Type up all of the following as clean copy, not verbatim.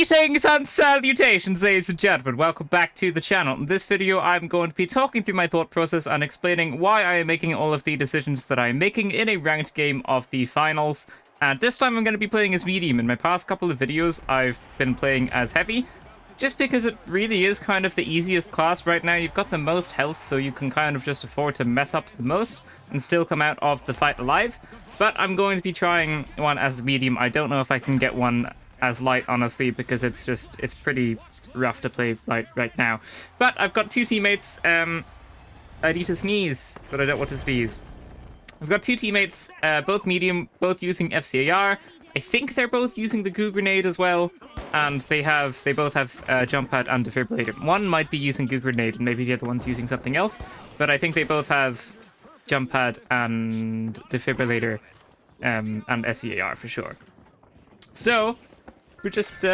Greetings and salutations, ladies and gentlemen. Welcome back to the channel. In this video, I'm going to be talking through my thought process and explaining why I am making all of the decisions that I'm making in a ranked game of the finals. And this time I'm going to be playing as medium. In my past couple of videos, I've been playing as heavy, just because it really is kind of the easiest class right now. You've got the most health, so you can kind of just afford to mess up the most and still come out of the fight alive. But I'm going to be trying one as medium. I don't know if I can get one as light, honestly, because it's pretty rough to play light right now. But I've got two teammates. I need to sneeze, but I don't want to sneeze. I've got two teammates, both medium, both using FCAR. I think they're both using the goo grenade as well, and they both have jump pad and defibrillator. One might be using goo grenade, and maybe the other one's using something else, but I think they both have jump pad and defibrillator, and FCAR for sure. So we're just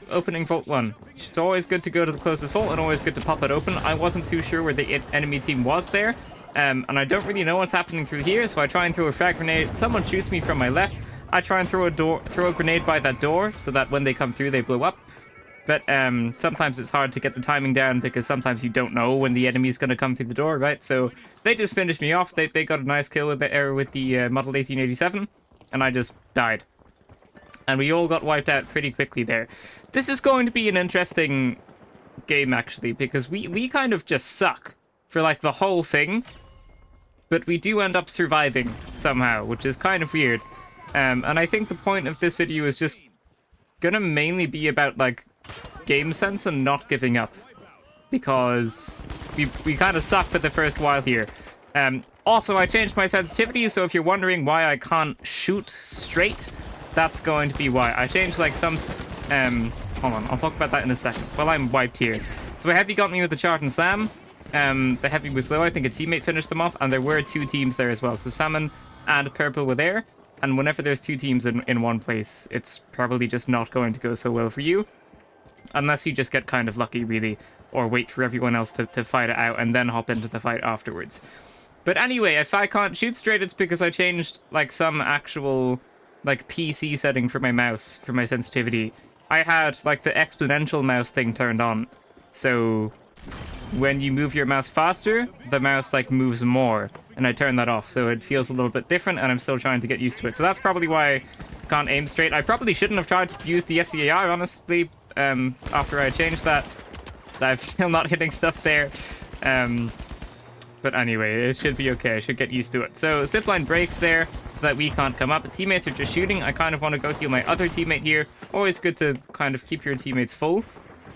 opening Vault 1. It's always good to go to the closest vault and always good to pop it open. I wasn't too sure where the enemy team was there, and I don't really know what's happening through here, so I try and throw a frag grenade. Someone shoots me from my left. I try and throw a grenade by that door so that when they come through, they blow up. But sometimes it's hard to get the timing down because sometimes you don't know when the enemy's going to come through the door, right? So they just finished me off. They got a nice kill with the Model 1887, and I just died. And we all got wiped out pretty quickly there. This is going to be an interesting game, actually, because we kind of just suck for, like, the whole thing. But we do end up surviving somehow, which is kind of weird. And I think the point of this video is just gonna mainly be about, like, game sense and not giving up. Because we kind of suck for the first while here. Also, I changed my sensitivity, so if you're wondering why I can't shoot straight, that's going to be why. I changed, like, some... hold on, I'll talk about that in a second. While I'm wiped here. So a heavy got me with the charge and slam. The heavy was low. I think a teammate finished them off, and there were two teams there as well. So salmon and purple were there. And whenever there's two teams in one place, it's probably just not going to go so well for you. Unless you just get kind of lucky, really. Or wait for everyone else to fight it out and then hop into the fight afterwards. But anyway, if I can't shoot straight, it's because I changed, like, some actual, like, PC setting for my mouse, for my sensitivity. I had, like, the exponential mouse thing turned on. So when you move your mouse faster, the mouse, like, moves more. And I turned that off, so it feels a little bit different, and I'm still trying to get used to it. So that's probably why I can't aim straight. I probably shouldn't have tried to use the FCAR, honestly, after I changed that. I'm still not hitting stuff there. But anyway, it should be okay. I should get used to it. So zipline breaks there so that we can't come up. The teammates are just shooting. I kind of want to go heal my other teammate here. Always good to kind of keep your teammates full.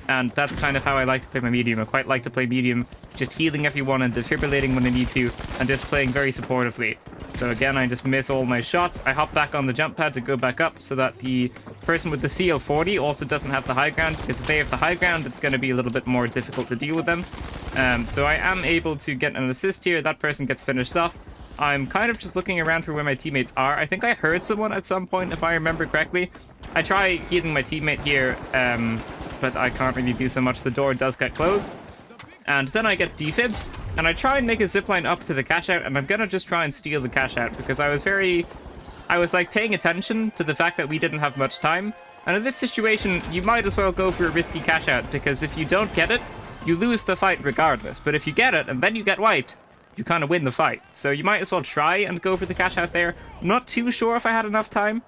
And that's kind of how I like to play my medium. I quite like to play medium, just healing everyone and defibrillating when I need to, and just playing very supportively. So again, I just miss all my shots. I hop back on the jump pad to go back up so that the person with the CL40 also doesn't have the high ground, because if they have the high ground, it's going to be a little bit more difficult to deal with them. So I am able to get an assist here. That person gets finished off. I'm kind of just looking around for where my teammates are. I think I heard someone at some point, if I remember correctly. I try healing my teammate here, but I can't really do so much. The door does get closed. And then I get defibbed, and I try and make a zipline up to the cash out, and I'm gonna just try and steal the cash out, because I was like paying attention to the fact that we didn't have much time. And in this situation, you might as well go for a risky cash out, because if you don't get it, you lose the fight regardless. But if you get it, and then you get wiped, you kind of win the fight. So you might as well try and go for the cash out there. I'm not too sure if I had enough time,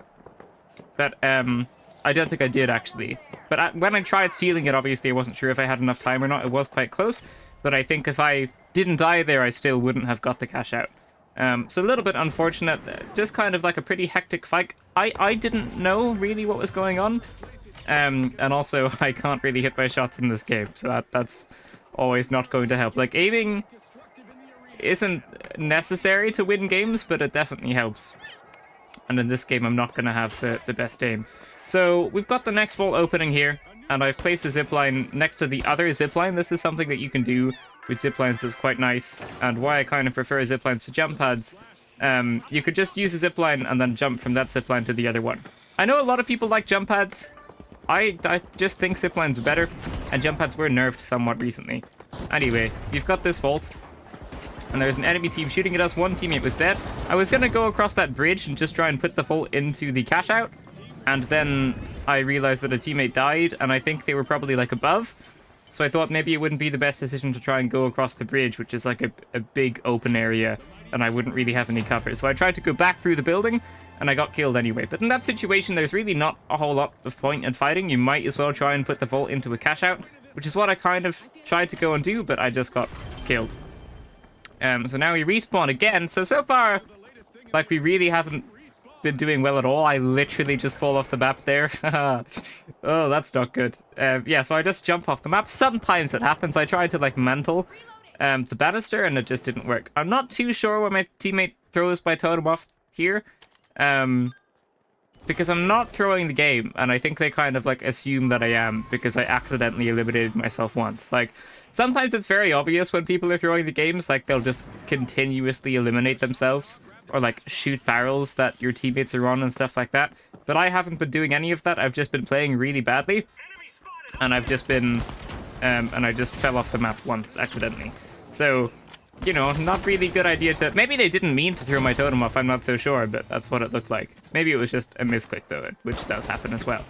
but I don't think I did, actually. But when I tried stealing it, obviously I wasn't sure if I had enough time or not. It was quite close, but I think if I didn't die there, I still wouldn't have got the cash out. So a little bit unfortunate. Just kind of like a pretty hectic fight. I didn't know really what was going on. And also, I can't really hit my shots in this game, so that's always not going to help. Like, aiming isn't necessary to win games, but it definitely helps. And in this game, I'm not going to have the best aim. So we've got the next vault opening here, and I've placed a zipline next to the other zipline. This is something that you can do with ziplines that's quite nice, and why I kind of prefer ziplines to jump pads. You could just use a zipline and then jump from that zipline to the other one. I know a lot of people like jump pads. I just think ziplines are better, and jump pads were nerfed somewhat recently. Anyway, we've got this vault, and there's an enemy team shooting at us. One teammate was dead. I was going to go across that bridge and just try and put the vault into the cash out, And then I realized that a teammate died, and I think they were probably like above. So I thought maybe it wouldn't be the best decision to try and go across the bridge, which is like a big open area, and I wouldn't really have any cover. So I tried to go back through the building, and I got killed anyway. But in that situation, there's really not a whole lot of point in fighting. You might as well try and put the vault into a cash out, which is what I kind of tried to go and do, but I just got killed. So now we respawn again. So far, like, we really haven't been doing well at all. I literally just fall off the map there. Oh, that's not good. Yeah, so I just jump off the map. Sometimes it happens. I tried to, like, mantle the banister, and it just didn't work. I'm not too sure when my teammate throws my totem off here. Because I'm not throwing the game, and I think they kind of, like, assume that I am because I accidentally eliminated myself once. Like, sometimes it's very obvious when people are throwing the games, like, they'll just continuously eliminate themselves, or, like, shoot barrels that your teammates are on and stuff like that. But I haven't been doing any of that. I've just been playing really badly, and I've just been, and I just fell off the map once, accidentally. So, you know, not really good idea to... Maybe they didn't mean to throw my totem off, I'm not so sure, but that's what it looked like. Maybe it was just a misclick, though, which does happen as well.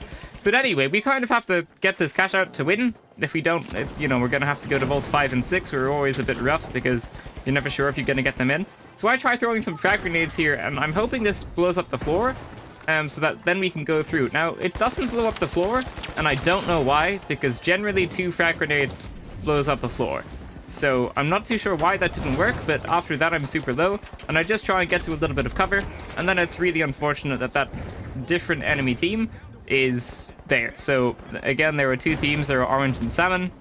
But anyway, we kind of have to get this cash out to win. If we don't, you know, we're going to have to go to vaults 5 and 6. We're always a bit rough because you're never sure if you're going to get them in. So I try throwing some frag grenades here, and I'm hoping this blows up the floor, so that then we can go through. Now, it doesn't blow up the floor, and I don't know why, because generally 2 frag grenades blows up a floor. So I'm not too sure why that didn't work, but after that I'm super low, and I just try and get to a little bit of cover, and then it's really unfortunate that that different enemy team is there. So again, there were 2 teams, there were Orange and Salmon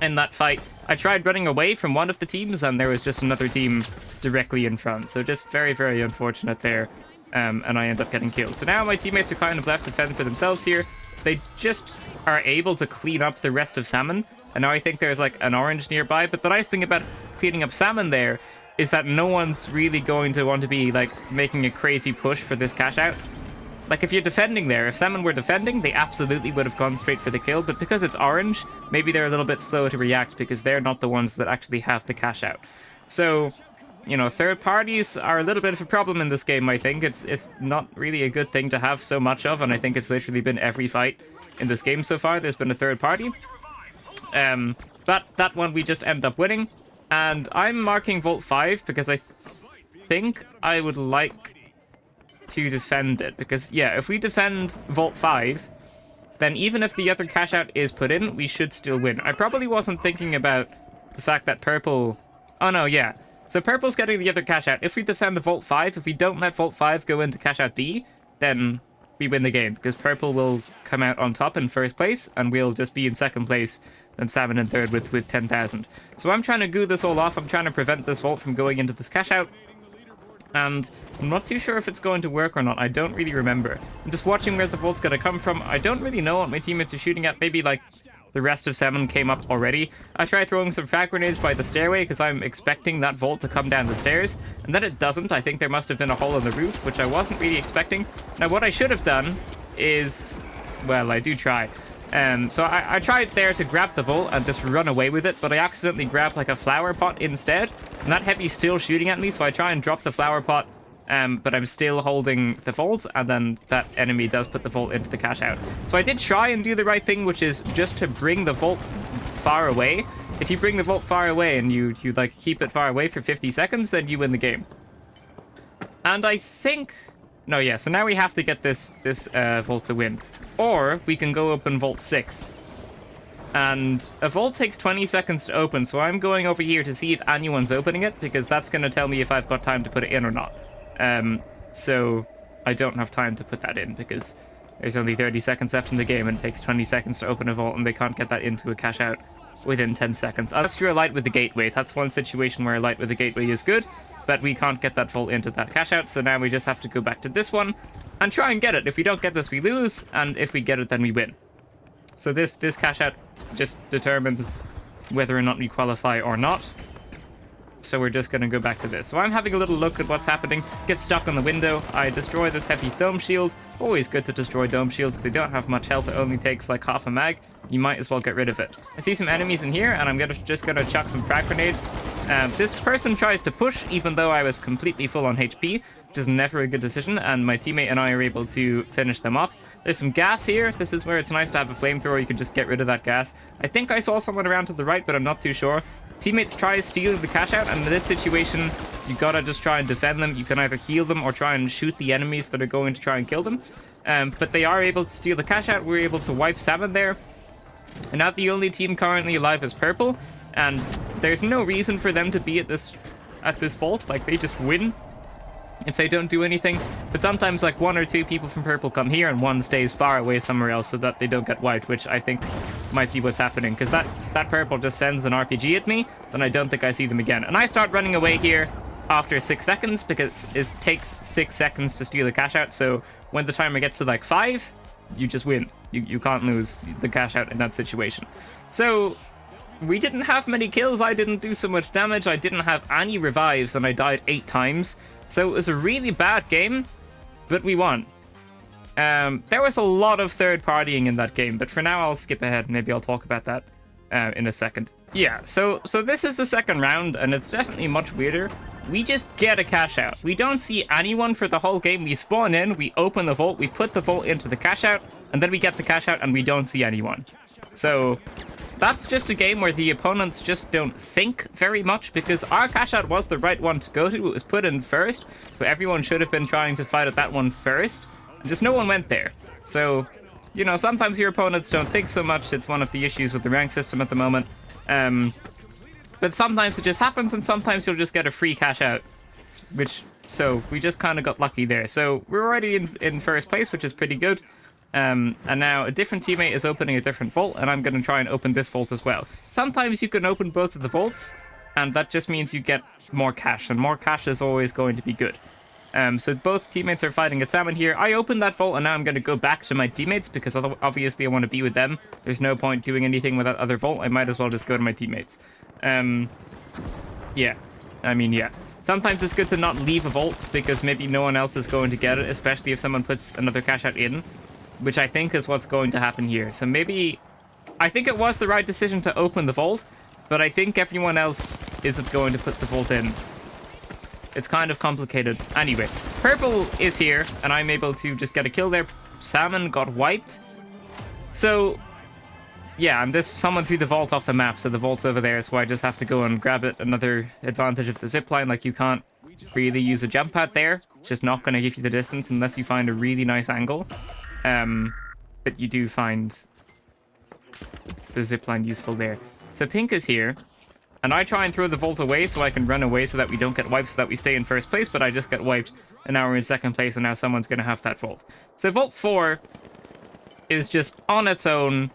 in that fight. I tried running away from one of the teams, and there was just another team directly in front, so just very, very unfortunate there, and I end up getting killed. So now my teammates are kind of left to fend for themselves here. They just are able to clean up the rest of Salmon, and now I think there's like an Orange nearby. But the nice thing about cleaning up Salmon there is that no one's really going to want to be like making a crazy push for this cash out. Like, if you're defending there, if Salmon were defending, they absolutely would have gone straight for the kill, but because it's Orange, maybe they're a little bit slow to react because they're not the ones that actually have the cash out. So, you know, third parties are a little bit of a problem in this game, I think. It's not really a good thing to have so much of, and I think it's literally been every fight in this game so far. There's been a third party. But that one we just end up winning, and I'm marking Vault 5 because I think I would like to defend it, because yeah, if we defend Vault 5, then even if the other cash out is put in, we should still win. I probably wasn't thinking about the fact that purple... Oh no, yeah. So purple's getting the other cash out. If we defend the Vault 5, if we don't let Vault 5 go into cash out B, then we win the game, because purple will come out on top in first place, and we'll just be in second place, and Salmon in third with 10,000. So I'm trying to goo this all off. I'm trying to prevent this vault from going into this cash out. And I'm not too sure if it's going to work or not. I don't really remember. I'm just watching where the vault's going to come from. I don't really know what my teammates are shooting at. Maybe, like, the rest of Salmon came up already. I tried throwing some frag grenades by the stairway because I'm expecting that vault to come down the stairs. And then it doesn't. I think there must have been a hole in the roof, which I wasn't really expecting. Now, what I should have done is... Well, I do try. So I tried there to grab the vault and just run away with it, but I accidentally grabbed like a flower pot instead, and that heavy's still shooting at me, so I try and drop the flower pot, but I'm still holding the vault, and then that enemy does put the vault into the cash out. So I did try and do the right thing, which is just to bring the vault far away. If you bring the vault far away and you like keep it far away for 50 seconds, then you win the game. And I think... No, yeah, so now we have to get this vault to win. Or we can go open Vault 6. And a vault takes 20 seconds to open, so I'm going over here to see if anyone's opening it, because that's going to tell me if I've got time to put it in or not. So I don't have time to put that in, because there's only 30 seconds left in the game, and it takes 20 seconds to open a vault, and they can't get that into a cash out within 10 seconds. Unless you're a light with the gateway. That's one situation where a light with the gateway is good, but we can't get that vault into that cash out, so now we just have to go back to this one and try and get it. If we don't get this, we lose, and if we get it, then we win. So this cash out just determines whether or not we qualify or not. So we're just going to go back to this. So I'm having a little look at what's happening. Get stuck on the window. I destroy this heavy dome shield. Always good to destroy dome shields. They don't have much health. It only takes like half a mag. You might as well get rid of it. I see some enemies in here, and I'm just going to chuck some frag grenades. This person tries to push, even though I was completely full on HP. which is never a good decision, and my teammate and I are able to finish them off. There's some gas here. This is where it's nice to have a flamethrower. You can just get rid of that gas. I think I saw someone around to the right, but I'm not too sure. Teammates try stealing the cash out, and in this situation, you gotta just try and defend them. You can either heal them or try and shoot the enemies that are going to try and kill them. But they are able to steal the cash out. We're able to wipe Salmon there. And now the only team currently alive is Purple, and there's no reason for them to be at this vault. Like, they just win if they don't do anything. But sometimes, like, 1 or 2 people from Purple come here and one stays far away somewhere else so that they don't get wiped, which I think might be what's happening, because that Purple just sends an RPG at me, then I don't think I see them again. And I start running away here after 6 seconds, because it takes 6 seconds to steal the cash out. So when the timer gets to like 5, you just win. You can't lose the cash out in that situation. So we didn't have many kills. I didn't do so much damage. I didn't have any revives, and I died 8 times. So it was a really bad game, but we won. There was a lot of third partying in that game, but for now I'll skip ahead. Maybe I'll talk about that in a second. Yeah, so this is the second round, and it's definitely much weirder. We just get a cash out. We don't see anyone for the whole game. We spawn in, we open the vault, we put the vault into the cash out, and then we get the cash out and we don't see anyone. So that's just a game where the opponents just don't think very much, because our cash out was the right one to go to. It was put in first, so everyone should have been trying to fight at that one first. And just no one went there. So, you know, sometimes your opponents don't think so much. It's one of the issues with the rank system at the moment. But sometimes it just happens, and sometimes you'll just get a free cash out, so we just kind of got lucky there. So we're already in first place, which is pretty good. And now a different teammate is opening a different vault, and I'm going to try and open this vault as well. Sometimes you can open both of the vaults, and that just means you get more cash, and more cash is always going to be good. So both teammates are fighting at Salmon here. I opened that vault, and now I'm going to go back to my teammates, because obviously I want to be with them. There's no point doing anything with that other vault. I might as well just go to my teammates. Yeah. I mean, yeah. Sometimes it's good to not leave a vault, because maybe no one else is going to get it, especially if someone puts another cash out in, which I think is what's going to happen here. So maybe... I think it was the right decision to open the vault, but I think everyone else isn't going to put the vault in. It's kind of complicated. Anyway, Purple is here, and I'm able to just get a kill there. Salmon got wiped. So, yeah, and someone threw the vault off the map, so the vault's over there, so I just have to go and grab it. Another advantage of the zipline, like, you can't really use a jump pad there. It's just not going to give you the distance unless you find a really nice angle. But you do find the zipline useful there. So Pink is here, and I try and throw the vault away so I can run away so that we don't get wiped, so that we stay in first place, but I just get wiped, and now we're in second place, and now someone's going to have that vault. So Vault 4 is just on its own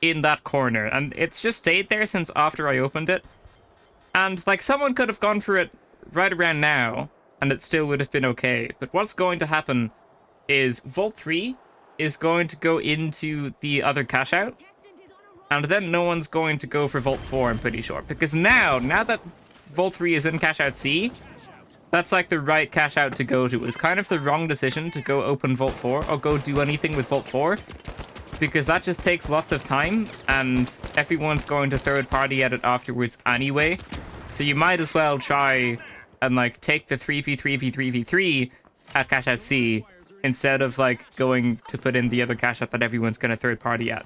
in that corner, and it's just stayed there since after I opened it. And, like, someone could have gone for it right around now, and it still would have been okay. But what's going to happen is Vault 3 is going to go into the other cash out, and then no one's going to go for Vault 4, I'm pretty sure. Because now that Vault 3 is in cash out C, that's like the right cash out to go to. It's kind of the wrong decision to go open Vault 4 or go do anything with Vault 4, because that just takes lots of time, and everyone's going to third party at it afterwards anyway. So you might as well try and, like, take the 3v3v3v3 at cash out C instead of, like, going to put in the other cash out that everyone's going to third party at.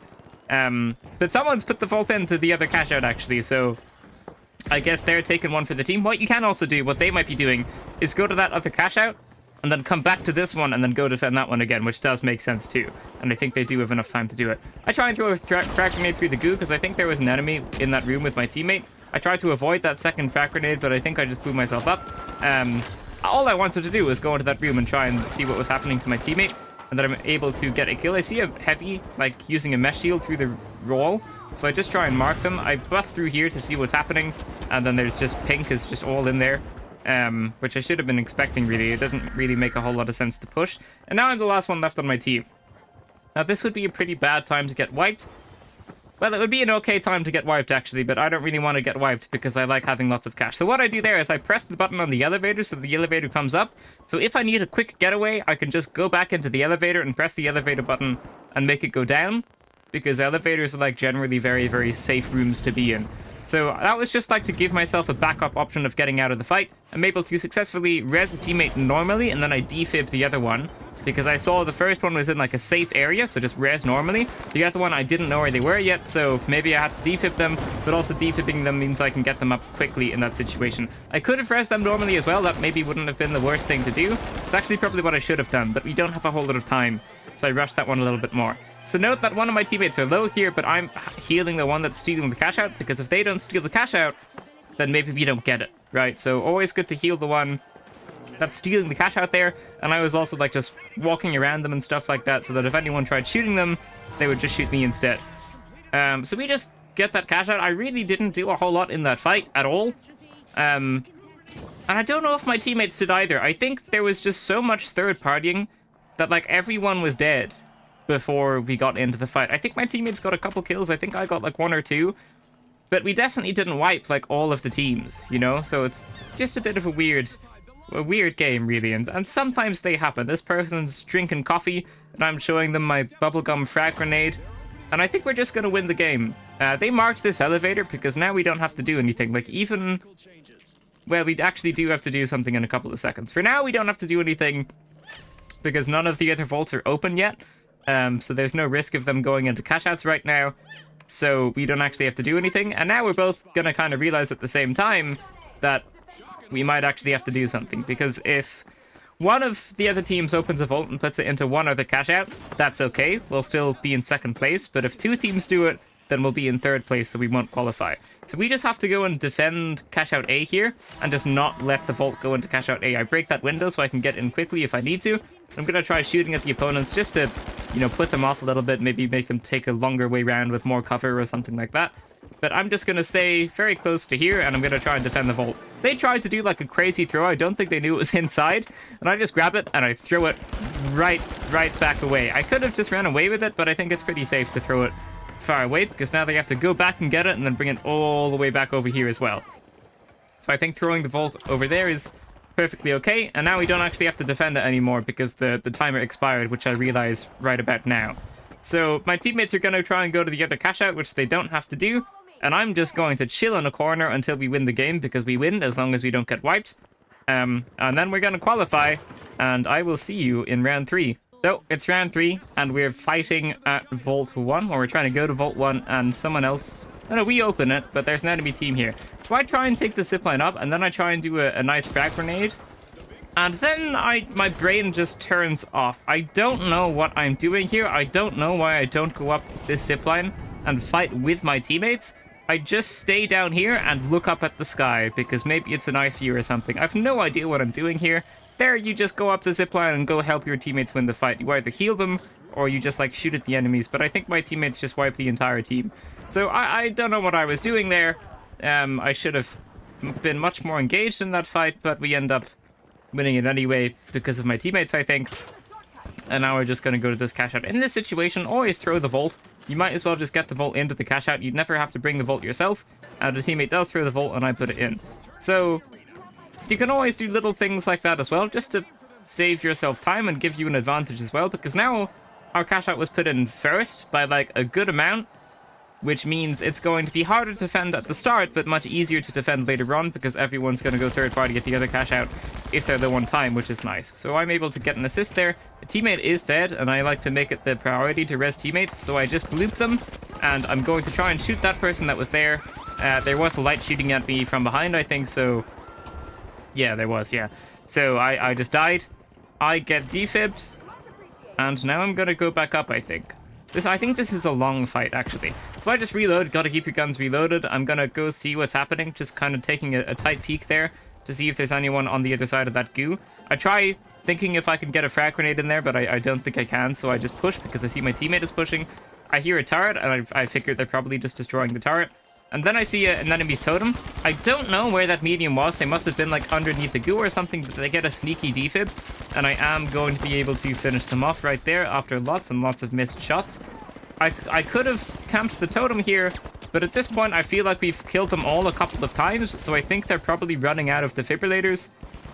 But someone's put the vault into the other cash out, actually, so I guess they're taking one for the team. What you can also do, what they might be doing, is go to that other cash out, and then come back to this one, and then go defend that one again, which does make sense too. And I think they do have enough time to do it. I try and throw a frag grenade through the goo, because I think there was an enemy in that room with my teammate. I tried to avoid that second frag grenade, but I think I just blew myself up. All I wanted to do was go into that room and try and see what was happening to my teammate, and then I'm able to get a kill. I see a heavy, like, using a mesh shield through the wall, so I just try and mark them. I bust through here to see what's happening, and then there's just Pink is just all in there, which I should have been expecting, really. It doesn't really make a whole lot of sense to push. And now I'm the last one left on my team. Now, this would be a pretty bad time to get wiped. Well, it would be an okay time to get wiped, actually, but I don't really want to get wiped because I like having lots of cash. So what I do there is I press the button on the elevator so the elevator comes up. So if I need a quick getaway, I can just go back into the elevator and press the elevator button and make it go down, because elevators are, like, generally very, very safe rooms to be in. So that was just like to give myself a backup option of getting out of the fight. I'm able to successfully res a teammate normally, and then I defib the other one, because I saw the first one was in like a safe area, so just res normally. The other one I didn't know where they were yet, so maybe I had to defib them, but also defibbing them means I can get them up quickly in that situation. I could have res them normally as well. That maybe wouldn't have been the worst thing to do. It's actually probably what I should have done, but we don't have a whole lot of time, so I rushed that one a little bit more. So note that one of my teammates are low here, but I'm healing the one that's stealing the cash out, because if they don't steal the cash out, then maybe we don't get it, right? So always good to heal the one that's stealing the cash out there. And I was also like just walking around them and stuff like that, so that if anyone tried shooting them, they would just shoot me instead. So we just get that cash out. I really didn't do a whole lot in that fight at all. And I don't know if my teammates did either. I think there was just so much third partying that like everyone was dead before we got into the fight. I think my teammates got a couple kills. I think I got like 1 or 2. But we definitely didn't wipe like all of the teams, you know? So it's just a bit of a weird game, really. And sometimes they happen. This person's drinking coffee, and I'm showing them my bubblegum frag grenade. And I think we're just going to win the game. They marked this elevator because now we don't have to do anything. Like even... Well, we actually do have to do something in a couple of seconds. For now, we don't have to do anything because none of the other vaults are open yet. So there's no risk of them going into cash outs right now. So we don't actually have to do anything. And now we're both going to kind of realize at the same time that we might actually have to do something. Because if one of the other teams opens a vault and puts it into one other cash out, that's okay. We'll still be in second place. But if 2 teams do it, then we'll be in third place, so we won't qualify. So we just have to go and defend cash out A here and just not let the vault go into cash out A. I break that window so I can get in quickly if I need to. I'm going to try shooting at the opponents just to, you know, put them off a little bit, maybe make them take a longer way round with more cover or something like that. But I'm just going to stay very close to here, and I'm going to try and defend the vault. They tried to do like a crazy throw. I don't think they knew it was inside, and I just grab it and I throw it right back away. I could have just ran away with it, but I think it's pretty safe to throw it far away, because now they have to go back and get it and then bring it all the way back over here as well. So I think throwing the vault over there is perfectly okay, and now we don't actually have to defend it anymore because the timer expired, which I realize right about now. So my teammates are going to try and go to the other cash out, which they don't have to do, and I'm just going to chill in a corner until we win the game, because we win as long as we don't get wiped. And then we're going to qualify, and I will see you in round 3. So, it's round 3, and we're fighting at Vault 1, or we're trying to go to Vault 1, and someone else... No, we open it, but there's an enemy team here. So I try and take the zipline up, and then I try and do a nice frag grenade. And then my brain just turns off. I don't know what I'm doing here. I don't know why I don't go up this zipline and fight with my teammates. I just stay down here and look up at the sky, because maybe it's a nice view or something. I have no idea what I'm doing here. There, you just go up the zipline and go help your teammates win the fight. You either heal them, or you just, like, shoot at the enemies. But I think my teammates just wiped the entire team. So I don't know what I was doing there. I should have been much more engaged in that fight, but we end up winning it anyway because of my teammates, I think. And now we're just going to go to this cash out. In this situation, always throw the vault. You might as well just get the vault into the cash out. You'd never have to bring the vault yourself. And the teammate does throw the vault, and I put it in. So... you can always do little things like that as well, just to save yourself time and give you an advantage as well, because now our cash out was put in first by like a good amount, which means it's going to be harder to defend at the start, but much easier to defend later on, because everyone's going to go third party at the other cash out if they're the one time, which is nice. So I'm able to get an assist there. The teammate is dead, and I like to make it the priority to res teammates, so I just bloop them, and I'm going to try and shoot that person that was there. There was a light shooting at me from behind, I think, so... yeah, there was, yeah. So I just died. I get defibs. And now I'm going to go back up, I think. I think this is a long fight, actually. So I just reload. Got to keep your guns reloaded. I'm going to go see what's happening. Just kind of taking a tight peek there to see if there's anyone on the other side of that goo. I try thinking if I can get a frag grenade in there, but I don't think I can. So I just push because I see my teammate is pushing. I hear a turret, and I figured they're probably just destroying the turret. And then I see an enemy's totem. I don't know where that medium was. They must have been like underneath the goo or something, but they get a sneaky defib. And I am going to be able to finish them off right there after lots and lots of missed shots. I could have camped the totem here, but at this point I feel like we've killed them all a couple of times, so I think they're probably running out of defibrillators.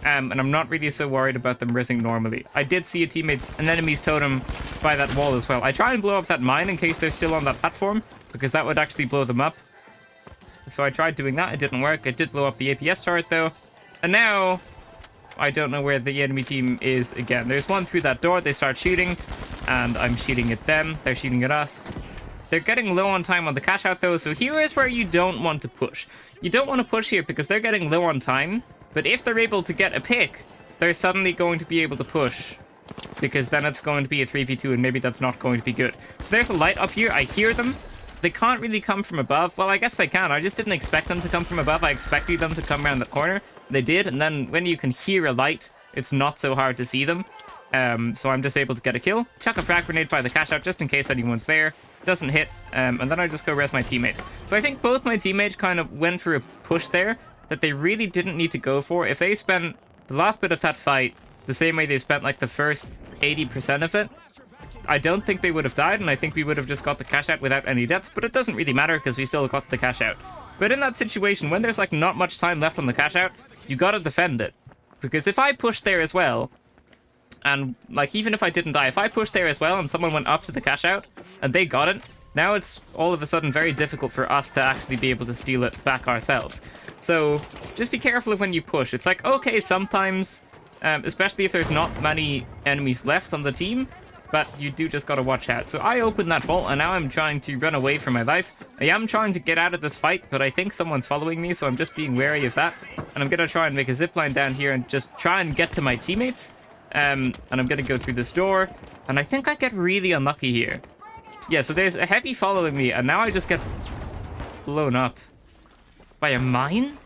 And I'm not really so worried about them rising normally. I did see an enemy's totem by that wall as well. I try and blow up that mine in case they're still on that platform, because that would actually blow them up. So I tried doing that, it didn't work. It did blow up the APS turret though. And now, I don't know where the enemy team is again. There's one through that door, they start shooting, and I'm shooting at them, they're shooting at us. They're getting low on time on the cash out though, so here is where you don't want to push. You don't want to push here because they're getting low on time, but if they're able to get a pick, they're suddenly going to be able to push, because then it's going to be a 3v2 and maybe that's not going to be good. So there's a light up here, I hear them. They can't really come from above. Well, I guess they can. I just didn't expect them to come from above. I expected them to come around the corner. They did, and then when you can hear a light, it's not so hard to see them. So I'm just able to get a kill. Chuck a frag grenade by the cash out just in case anyone's there. Doesn't hit, and then I just go res my teammates. So I think both my teammates kind of went for a push there that they really didn't need to go for. If they spent the last bit of that fight the same way they spent like the first 80% of it, I don't think they would have died, and I think we would have just got the cash out without any deaths, but it doesn't really matter because we still got the cash out. But in that situation, when there's like not much time left on the cash out, you gotta defend it. Because if I pushed there as well, and like even if I didn't die, if I pushed there as well and someone went up to the cash out and they got it, now it's all of a sudden very difficult for us to actually be able to steal it back ourselves. So just be careful of when you push. It's like, okay, sometimes, especially if there's not many enemies left on the team, but you do just gotta watch out. So I opened that vault, and now I'm trying to run away from my life. I am trying to get out of this fight, but I think someone's following me, so I'm just being wary of that. And I'm gonna try and make a zipline down here and just try and get to my teammates. And I'm gonna go through this door, and I think I get really unlucky here. Yeah, so there's a heavy following me, and now I just get blown up. By a mine?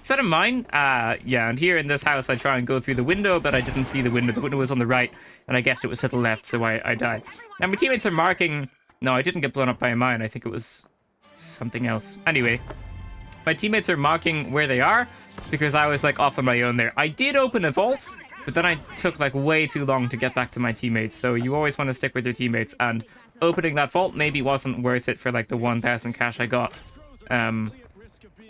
Is that a mine? Yeah, and here in this house I try and go through the window, but I didn't see the window. The window was on the right, and I guessed it was to the left, so I died. Now my teammates are marking... No, I didn't get blown up by a mine. I think it was something else. Anyway, my teammates are marking where they are, because I was like off on my own there. I did open a vault, but then I took like way too long to get back to my teammates, so you always want to stick with your teammates, and opening that vault maybe wasn't worth it for like the 1,000 cash I got.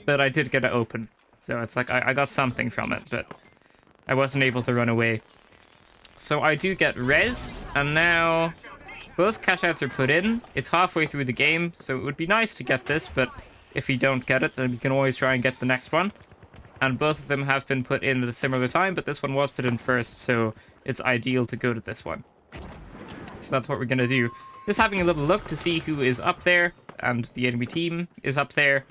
But I did get it open. So it's like, I got something from it, but I wasn't able to run away. So I do get rezzed, and now both cash outs are put in. It's halfway through the game, so it would be nice to get this, but if we don't get it, then we can always try and get the next one. And both of them have been put in at a similar time, but this one was put in first, so it's ideal to go to this one. So that's what we're gonna do. Just having a little look to see who is up there, and the enemy team is up there.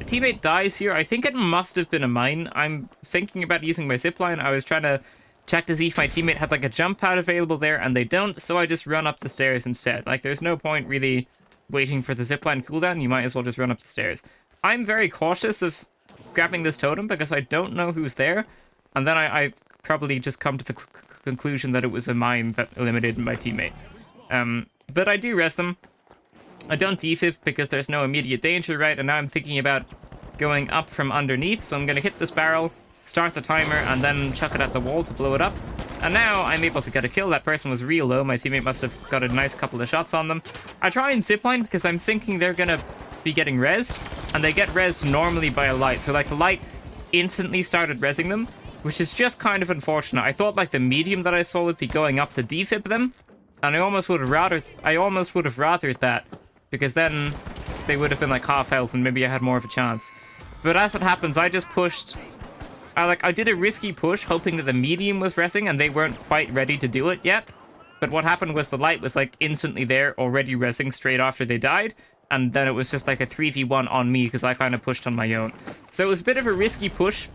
Teammate dies here. I think it must have been a mine. I'm thinking about using my zipline. I was trying to check to see if my teammate had like a jump pad available there, and they don't, so I just run up the stairs instead. Like, there's no point really waiting for the zipline cooldown. You might as well just run up the stairs. I'm very cautious of grabbing this totem because I don't know who's there, and then I probably just come to the conclusion that it was a mine that eliminated my teammate. But I do res them. I don't defib because there's no immediate danger, right? And now I'm thinking about going up from underneath, so I'm going to hit this barrel, start the timer, and then chuck it at the wall to blow it up. And now I'm able to get a kill. That person was real low. My teammate must have got a nice couple of shots on them. I try and zipline because I'm thinking they're going to be getting rezzed, and they get rezzed normally by a light. So like the light instantly started rezzing them, which is just kind of unfortunate. I thought like the medium that I saw would be going up to defib them, and I almost would have rathered that, because then they would have been like half health and maybe I had more of a chance. But as it happens, I just pushed... I did a risky push hoping that the medium was rezzing and they weren't quite ready to do it yet. But what happened was the light was like instantly there, already rezzing straight after they died. And then it was just like a 3v1 on me because I kind of pushed on my own. So it was a bit of a risky push.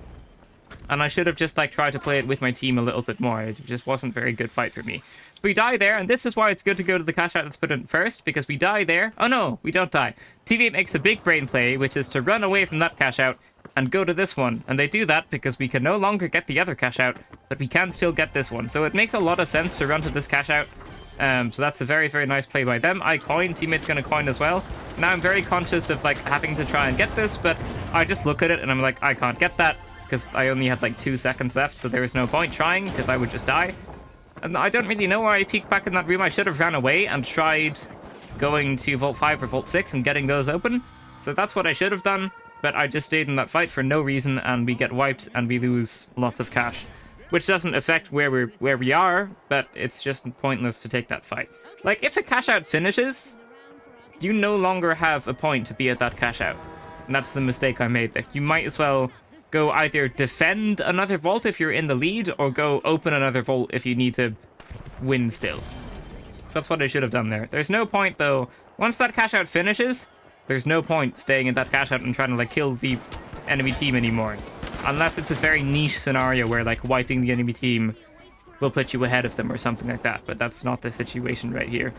And I should have just like tried to play it with my team a little bit more. It just wasn't a very good fight for me. We die there, and this is why it's good to go to the cash out that's put in first, because we die there. Oh no, we don't die. TV makes a big brain play, which is to run away from that cash out and go to this one. And they do that because we can no longer get the other cash out, but we can still get this one. So it makes a lot of sense to run to this cash out. So that's a very, very nice play by them. I coin, teammate's gonna coin as well. Now I'm very conscious of like having to try and get this, but I just look at it and I'm like, I can't get that, because I only had like 2 seconds left, so there was no point trying, because I would just die. And I don't really know where I peeked back in that room. I should have ran away and tried going to Vault 5 or Vault 6 and getting those open. So that's what I should have done, but I just stayed in that fight for no reason, and we get wiped and we lose lots of cash. Which doesn't affect where we are, but it's just pointless to take that fight. Like, if a cash out finishes, you no longer have a point to be at that cash out. And that's the mistake I made there. You might as well go either defend another vault if you're in the lead, or go open another vault if you need to win still. So that's what I should have done there. There's no point, though. Once that cash out finishes, there's no point staying in that cash out and trying to, like, kill the enemy team anymore. Unless it's a very niche scenario where, like, wiping the enemy team will put you ahead of them or something like that. But that's not the situation right here.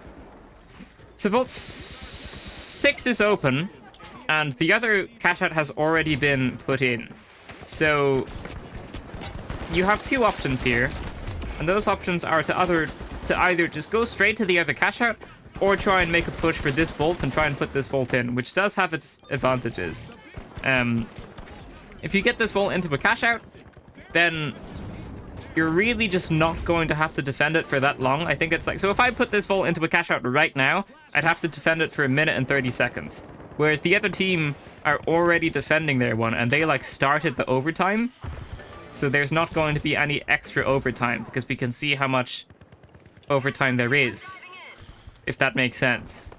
So Vault 6 is open, and the other cash out has already been put in. So you have two options here, and those options are to either just go straight to the other cash out, or try and make a push for this vault and try and put this vault in, which does have its advantages. If you get this vault into a cash out, then you're really just not going to have to defend it for that long. I think it's like, so if I put this vault into a cash out right now, I'd have to defend it for 1 minute and 30 seconds. Whereas the other team are already defending their one, and they, like, started the overtime. So there's not going to be any extra overtime, because we can see how much overtime there is, if that makes sense.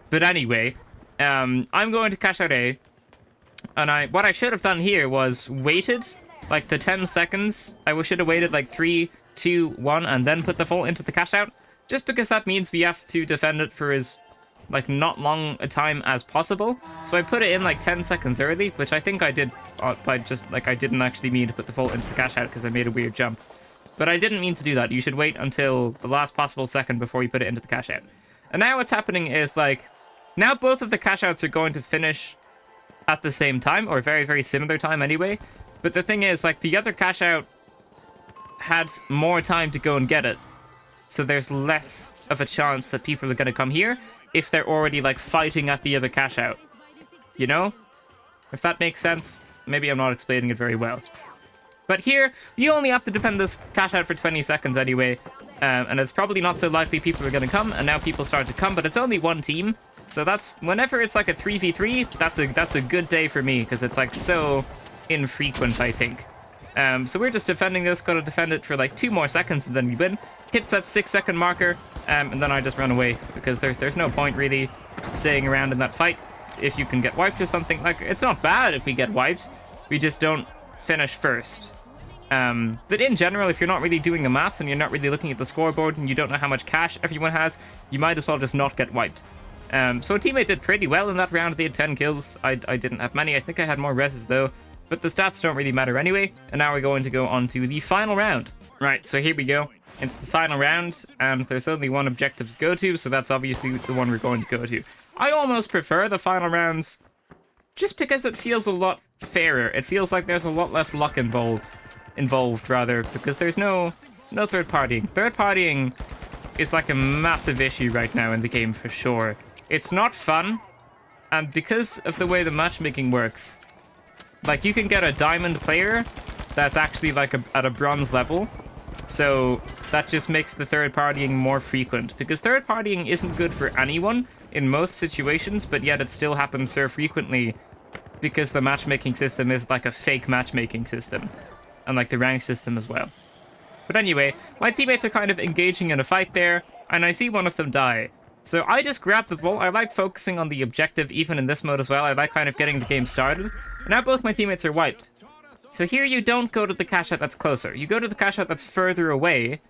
But anyway, I'm going to cash out A, and what I should have done here was waited, like, the 10 seconds. I should have waited, like, 3, 2, 1, and then put the vault into the cash out, just because that means we have to defend it for as, like, not long a time as possible. So I put it in, like, 10 seconds early, which I think I did by just, like, I didn't actually mean to put the vault into the cash out because I made a weird jump. But I didn't mean to do that. You should wait until the last possible second before you put it into the cash out. And now what's happening is, like, now both of the cash outs are going to finish at the same time, or very, very similar time anyway. But the thing is, like, the other cash out had more time to go and get it. So there's less of a chance that people are going to come here if they're already, like, fighting at the other cash out. You know? If that makes sense. Maybe I'm not explaining it very well. But here, you only have to defend this cash out for 20 seconds anyway. And it's probably not so likely people are going to come. And now people start to come, but it's only one team. So that's, whenever it's like a 3v3, that's a good day for me, because it's, like, so infrequent, I think. So we're just defending this, gotta defend it for like 2 more seconds and then we win. Hits that 6-second marker, and then I just run away, because there's no point really staying around in that fight if you can get wiped or something. Like, it's not bad if we get wiped, we just don't finish first. But in general, if you're not really doing the maths and you're not really looking at the scoreboard and you don't know how much cash everyone has, you might as well just not get wiped. So a teammate did pretty well in that round. They had 10 kills. I didn't have many. I think I had more reses though. But the stats don't really matter anyway. And now we're going to go on to the final round. Right, so here we go. It's the final round, and there's only one objective to go to, so that's obviously the one we're going to go to. I almost prefer the final rounds, just because it feels a lot fairer. It feels like there's a lot less luck involved, because there's no third partying. Third partying is like a massive issue right now in the game for sure. It's not fun, and because of the way the matchmaking works, like, you can get a diamond player that's actually like at a bronze level, so that just makes the third partying more frequent, because third partying isn't good for anyone in most situations, but yet it still happens so frequently because the matchmaking system is like a fake matchmaking system, and like the rank system as well. But anyway, my teammates are kind of engaging in a fight there, and I see one of them die. So I just grab the vault. I like focusing on the objective even in this mode as well. I like kind of getting the game started. And now both my teammates are wiped. So here you don't go to the cash out that's closer. You go to the cash out that's further away,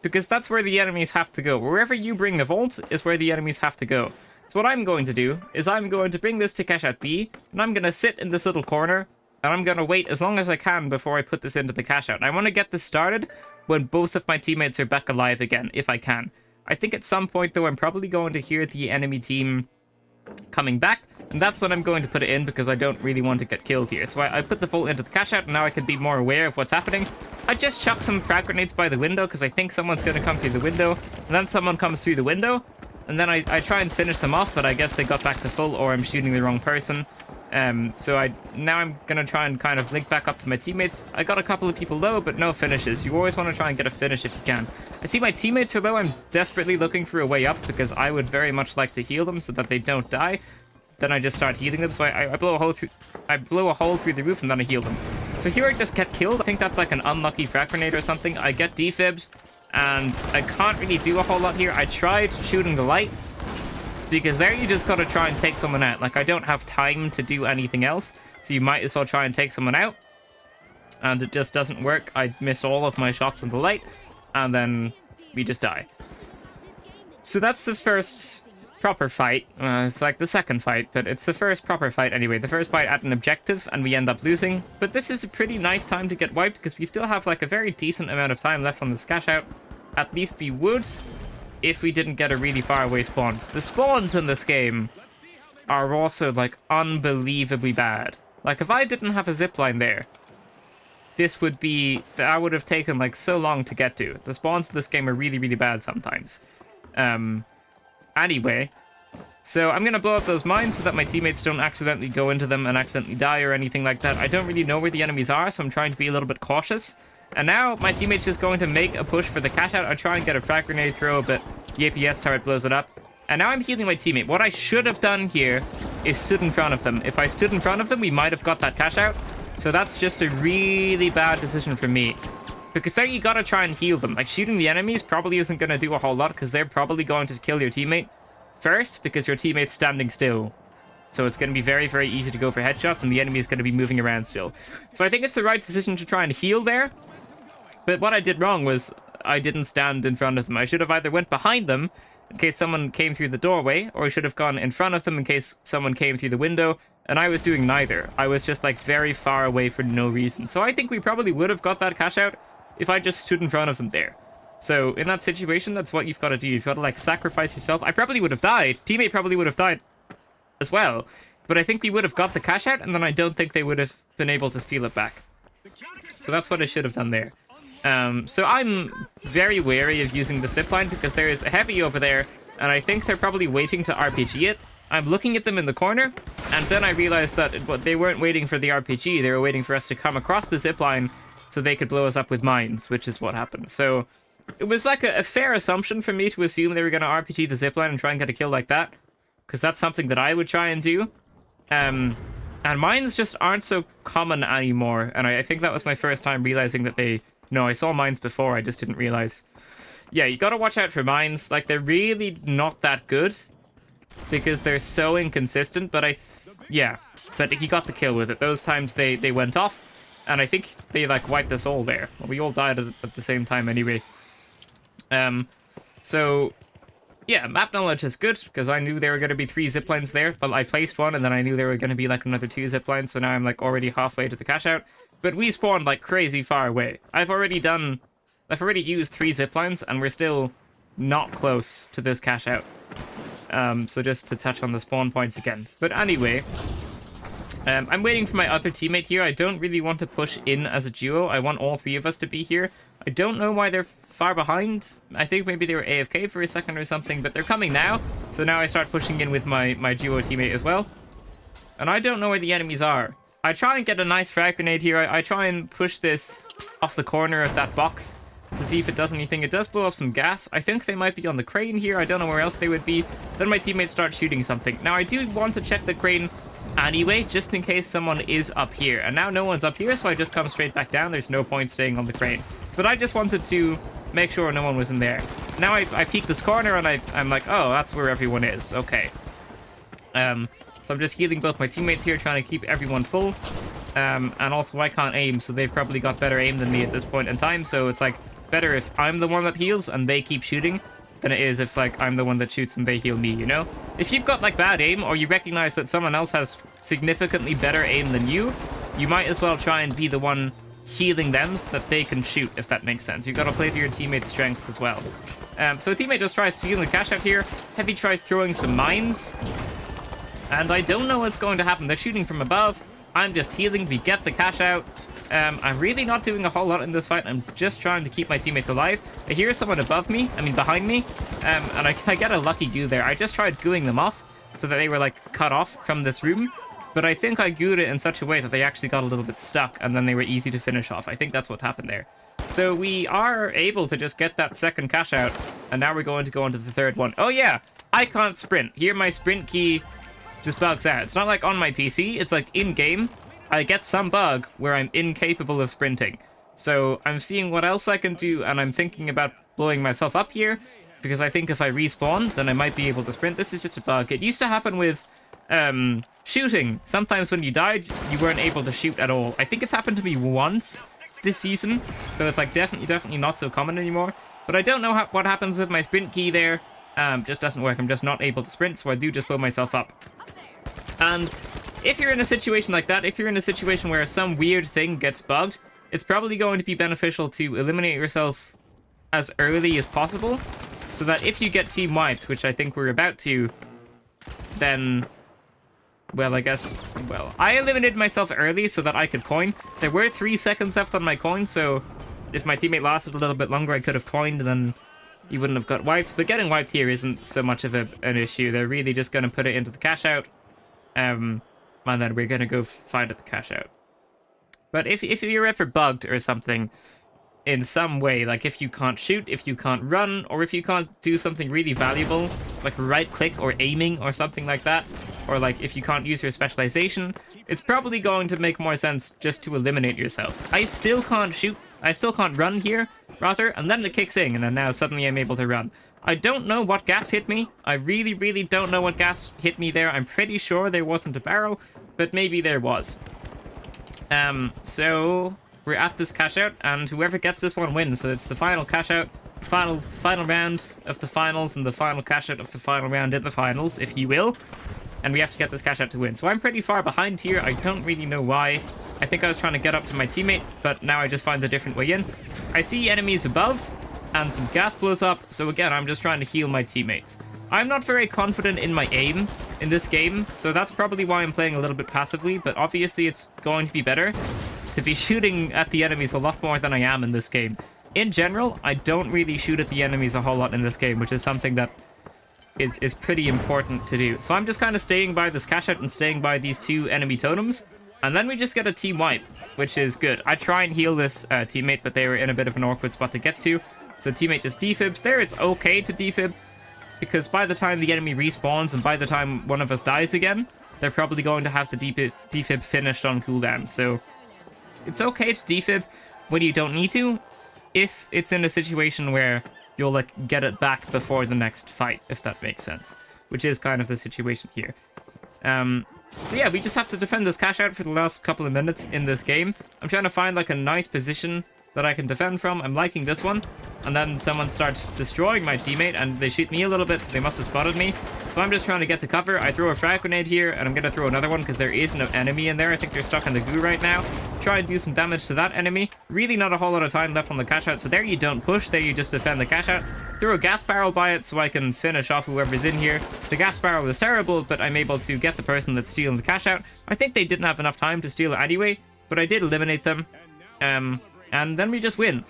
because that's where the enemies have to go. Wherever you bring the vault is where the enemies have to go. So what I'm going to do is I'm going to bring this to cash out B, and I'm going to sit in this little corner, and I'm going to wait as long as I can before I put this into the cash out. And I want to get this started when both of my teammates are back alive again, if I can. I think at some point, though, I'm probably going to hear the enemy team coming back, and that's when I'm going to put it in, because I don't really want to get killed here. So I put the vault into the cash out, and now I can be more aware of what's happening. I just chuck some frag grenades by the window, because I think someone's going to come through the window, and then someone comes through the window, and then I try and finish them off, but I guess they got back to full, or I'm shooting the wrong person. So now I'm gonna try and kind of link back up to my teammates. I got a couple of people low, but no finishes. You always want to try and get a finish if you can. I see my teammates are low. I'm desperately looking for a way up, because I would very much like to heal them so that they don't die. Then I just start healing them. So I blow a hole through. I blow a hole through the roof and then I heal them. So here I just get killed. I think that's like an unlucky frag grenade or something. I get defibbed, and I can't really do a whole lot here. I tried shooting the light, Because there you just gotta try and take someone out. Like, I don't have time to do anything else, so you might as well try and take someone out. And it just doesn't work. I miss all of my shots in the light, and then we just die. So that's the first proper fight. It's like the second fight, but it's the first proper fight anyway. The first fight at an objective, and we end up losing. But this is a pretty nice time to get wiped, because we still have like a very decent amount of time left on this cash out. At least we would, if we didn't get a really far away spawn. The spawns in this game are also like unbelievably bad. Like, if I didn't have a zipline there, this would be... I would have taken like so long to get to. The spawns in this game are really, really bad sometimes. Anyway, so I'm going to blow up those mines so that my teammates don't accidentally go into them and accidentally die or anything like that. I don't really know where the enemies are, so I'm trying to be a little bit cautious. And now my teammate's just going to make a push for the cash out. I try and get a frag grenade throw, but the APS turret blows it up. And now I'm healing my teammate. What I should have done here is stood in front of them. If I stood in front of them, we might have got that cash out. So that's just a really bad decision for me. Because there you gotta try and heal them. Like, shooting the enemies probably isn't gonna do a whole lot, because they're probably going to kill your teammate first, because your teammate's standing still. So it's gonna be very, very easy to go for headshots, and the enemy is gonna be moving around still. So I think it's the right decision to try and heal there. But what I did wrong was I didn't stand in front of them. I should have either went behind them in case someone came through the doorway, or I should have gone in front of them in case someone came through the window, and I was doing neither. I was just like very far away for no reason. So I think we probably would have got that cash out if I just stood in front of them there. So in that situation, that's what you've got to do. You've got to like sacrifice yourself. I probably would have died. Teammate probably would have died as well. But I think we would have got the cash out, and then I don't think they would have been able to steal it back. So that's what I should have done there. So I'm very wary of using the zipline because there is a heavy over there, and I think they're probably waiting to RPG it. I'm looking at them in the corner, and then I realized that they weren't waiting for the RPG, they were waiting for us to come across the zipline so they could blow us up with mines, which is what happened. So it was like a fair assumption for me to assume they were going to RPG the zipline and try and get a kill like that, because that's something that I would try and do. And mines just aren't so common anymore, and I think that was my first time realizing that they... No, I saw mines before, I just didn't realize. Yeah, you gotta watch out for mines. Like, they're really not that good, because they're so inconsistent, but yeah. But he got the kill with it. Those times they went off, and I think they, like, wiped us all there. Well, we all died at the same time anyway. So... yeah, map knowledge is good, because I knew there were going to be 3 ziplines there. Well, I placed one, and then I knew there were going to be, like, another 2 ziplines, so now I'm, like, already halfway to the cash out. But we spawned, like, crazy far away. I've already used 3 ziplines, and we're still not close to this cash out. So just to touch on the spawn points again. But anyway, I'm waiting for my other teammate here. I don't really want to push in as a duo. I want all 3 of us to be here. I don't know why they're far behind. I think maybe they were AFK for a second or something, but they're coming now. So now I start pushing in with my duo teammate as well. And I don't know where the enemies are. I try and get a nice frag grenade here. I try and push this off the corner of that box to see if it does anything. It does blow up some gas. I think they might be on the crane here. I don't know where else they would be. Then my teammates start shooting something. Now I do want to check the crane anyway, just in case someone is up here. And now no one's up here, so I just come straight back down. There's no point staying on the crane. But I just wanted to make sure no one was in there. Now I peek this corner and I'm like, oh, that's where everyone is. Okay. So I'm just healing both my teammates here, trying to keep everyone full. And also I can't aim, so they've probably got better aim than me at this point in time. So it's like better if I'm the one that heals and they keep shooting than it is if like I'm the one that shoots and they heal me, you know? If you've got like bad aim, or you recognize that someone else has significantly better aim than you might as well try and be the one healing them so that they can shoot, if that makes sense. You've got to play to your teammate's strengths as well. So a teammate just tries stealing the cash out here. Heavy tries throwing some mines. And I don't know what's going to happen. They're shooting from above. I'm just healing. We get the cash out. I'm really not doing a whole lot in this fight. I'm just trying to keep my teammates alive. I hear someone above me. I mean, behind me. And I get a lucky goo there. I just tried gooing them off so that they were, like, cut off from this room. But I think I gooed it in such a way that they actually got a little bit stuck, and then they were easy to finish off. I think that's what happened there. So we are able to just get that second cash out, and now we're going to go into the third one. Oh, yeah! I can't sprint. Here, my sprint key just bugs out. It's not like on my PC. It's like in-game. I get some bug where I'm incapable of sprinting. So I'm seeing what else I can do, and I'm thinking about blowing myself up here. because I think if I respawn, then I might be able to sprint. This is just a bug. It used to happen with shooting. Sometimes when you died, you weren't able to shoot at all. I think it's happened to me once this season, so it's like definitely not so common anymore. But I don't know what happens with my sprint key there. Just doesn't work. I'm just not able to sprint, so I do just blow myself up. And if you're in a situation like that, if you're in a situation where some weird thing gets bugged, it's probably going to be beneficial to eliminate yourself as early as possible, so that if you get team wiped, which I think we're about to, then, well, I guess, well, I eliminated myself early so that I could coin. There were 3 seconds left on my coin, so if my teammate lasted a little bit longer, I could have coined, and then he wouldn't have got wiped. But getting wiped here isn't so much of an issue. They're really just going to put it into the cash out, and then we're going to go fight at the cash out. But if you're ever bugged or something in some way, like if you can't shoot, if you can't run, or if you can't do something really valuable, like right click or aiming or something like that, or like if you can't use your specialization, it's probably going to make more sense just to eliminate yourself. I still can't shoot, I still can't run here, rather, and then it kicks in, and then now suddenly I'm able to run. I don't know what gas hit me. I really don't know what gas hit me there. I'm pretty sure there wasn't a barrel, but maybe there was. So we're at this cash out, and whoever gets this one wins. So it's the final cash out, final round of the finals, and the final cash out of the final round in the finals, if you will. And we have to get this cash out to win. So I'm pretty far behind here. I don't really know why. I think I was trying to get up to my teammate, but now I just find a different way in. I see enemies above, and some gas blows up. So again, I'm just trying to heal my teammates. I'm not very confident in my aim in this game, so that's probably why I'm playing a little bit passively, but obviously it's going to be better to be shooting at the enemies a lot more than I am in this game. In general, I don't really shoot at the enemies a whole lot in this game, which is something that is pretty important to do. So I'm just kind of staying by this cash out and staying by these 2 enemy totems, and then we just get a team wipe, which is good. I try and heal this teammate, but they were in a bit of an awkward spot to get to, so teammate just defibs. There, it's okay to defib, because by the time the enemy respawns and by the time one of us dies again, they're probably going to have the defib finished on cooldown. So it's okay to defib when you don't need to, if it's in a situation where you'll like get it back before the next fight, if that makes sense, which is kind of the situation here. So yeah, we just have to defend this cash out for the last couple of minutes in this game. I'm trying to find like a nice position that I can defend from. I'm liking this one, and then someone starts destroying my teammate, and they shoot me a little bit, so they must have spotted me. So I'm just trying to get to cover. I throw a frag grenade here, and I'm going to throw another one because there is no enemy in there. I think they're stuck in the goo right now. Try and do some damage to that enemy. Really not a whole lot of time left on the cash out, so there you don't push, there you just defend the cash out. Throw a gas barrel by it so I can finish off whoever's in here. The gas barrel is terrible, but I'm able to get the person that's stealing the cash out. I think they didn't have enough time to steal it anyway, but I did eliminate them. And then we just win.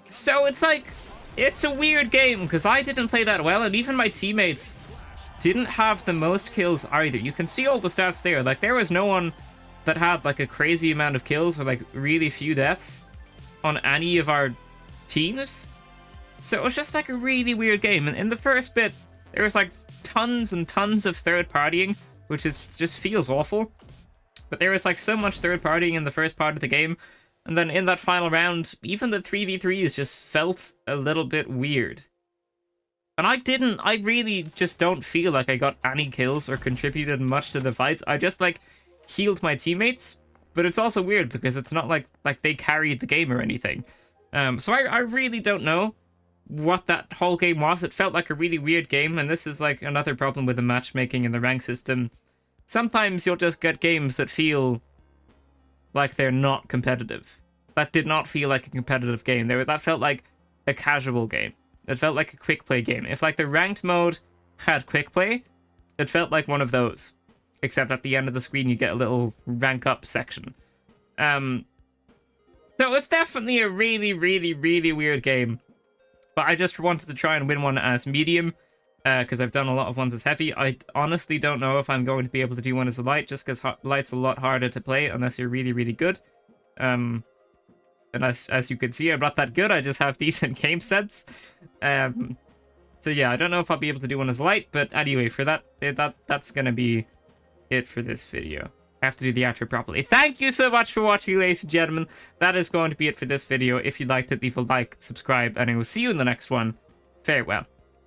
So it's like, it's a weird game, because I didn't play that well, and even my teammates didn't have the most kills either. You can see all the stats there. Like, there was no one that had, like, a crazy amount of kills or, like, really few deaths on any of our teams. So it was just, like, a really weird game. And in the first bit, there was, like, tons and tons of third-partying, which is just feels awful. But there was, like, so much third-partying in the first part of the game. And then in that final round, even the 3v3s just felt a little bit weird. And I really just don't feel like I got any kills or contributed much to the fights. I just, like, healed my teammates. But it's also weird because it's not like they carried the game or anything. So I really don't know what that whole game was. It felt like a really weird game, and this is, like, another problem with the matchmaking and the rank system. Sometimes you'll just get games that feel like they're not competitive. That did not feel like a competitive game. That felt like a casual game. It felt like a quick play game. If like the ranked mode had quick play, it felt like one of those. Except at the end of the screen you get a little rank up section. So it's definitely a really weird game. But I just wanted to try and win one as medium, because I've done a lot of ones as heavy. I honestly don't know if I'm going to be able to do one as a light, just because light's a lot harder to play unless you're really good. And as you can see, I'm not that good. I just have decent game sense. So yeah, I don't know if I'll be able to do one as light, but anyway, for that's gonna be it for this video. I have to do the outro properly. Thank you so much for watching, ladies and gentlemen. That is going to be it for this video. If you liked it, leave a like, subscribe, and I will see you in the next one. Farewell.